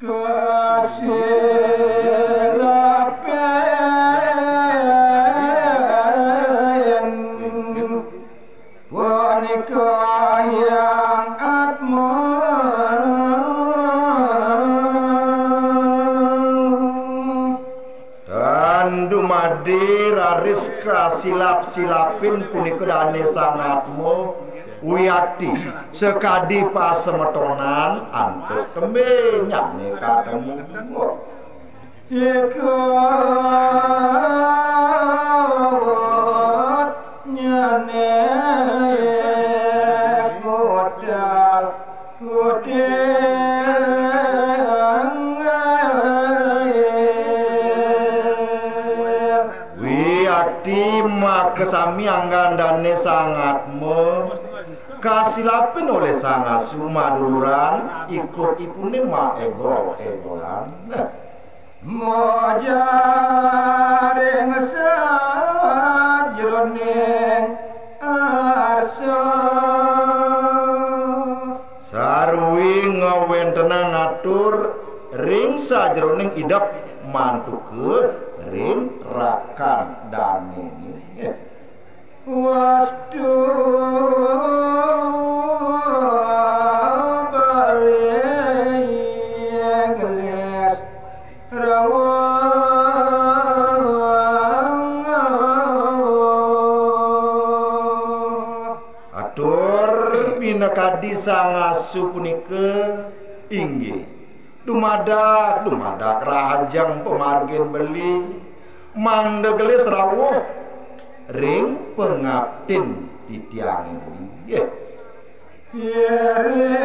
kesilapan wanita yang atmo dan dumadi raris kasilap-silapin punika dane sangatmu wiyakti sekadi pasemetonan antuk tembe nyane katemu ikut nyane kodal wiyakti makesami anggandane sangatmu kasilapin oleh sangasu maduluran ikut ipune maegol-egolan mojare ngesat jroning arsa sarwi ngawentenan ngatur ring sajroning idap mantuke ring rakan dane wastu kadi sangasu punika inggih dumadak rahajang pemargin beli mandhegelis rawuh ring pengabtin titiang nggih yere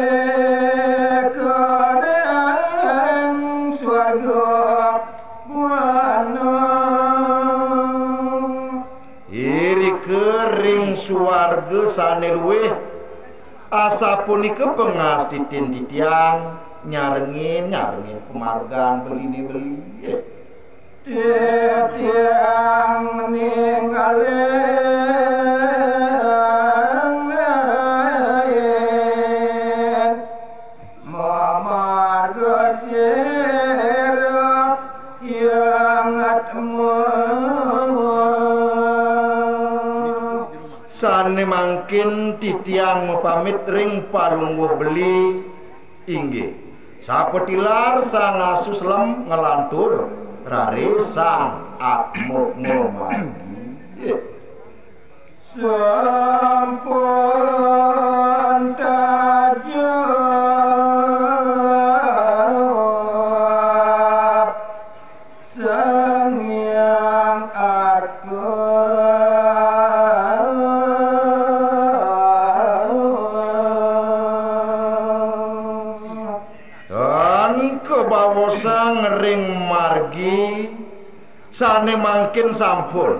kareng swarga buana iri kering swarga sane luweh asa punika pengas titin titiang nyarengin pemargan beli titiang ninggalin mamarga sira yang atmu sane mangkin titiang pamit ring palungguh beli inggih sapetilar sang asus lem ngelantur rare sang atmo ngomagi sampun tajab sang yang aku sang ring margi sane mangkin sampun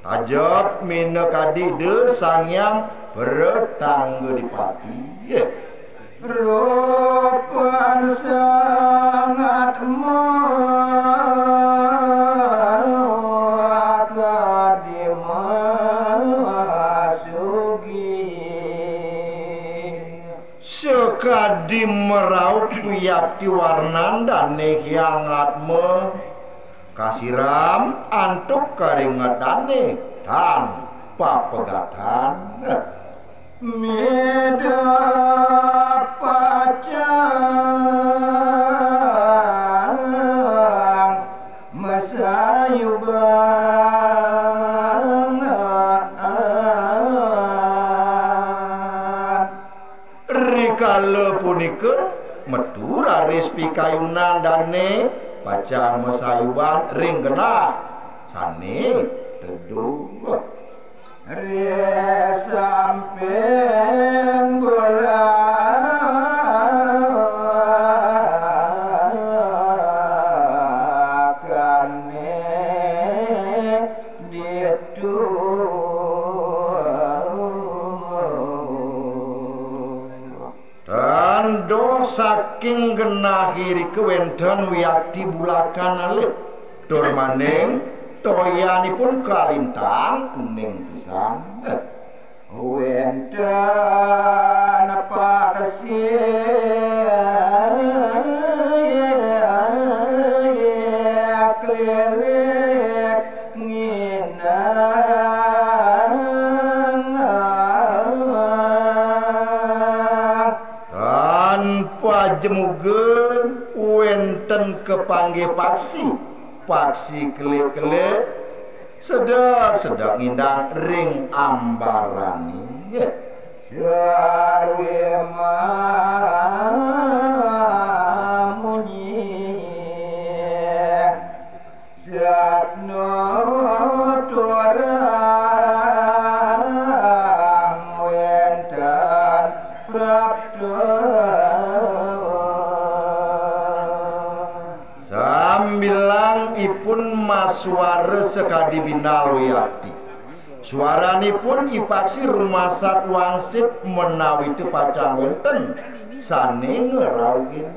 tajab mina kadide sang yang bertangga dipati rupan sangat sekadi meraup wiyakti warnan dan nehiangatme kasiram antuk keringetane dan papegatan meda pacang masayuban rikala punika metu raris pikayunan dane pacang masayuban ring genah sane teduh samping bolakane ditu dan do saking genahiri kewenten wiyakti bulakan alip dur maning toyanipun kalintang kuning pisan wenten apa kesih sajemuge wenten kepanggih paksi kelik-kelik sedang indang ring ambarani sarwi munyi satno turang wenten prapto sambilang ipun maswara sekadi binaluyati suaranipun ipaksi rumasat wangsit menawi teu pacang wonten sane ngerawin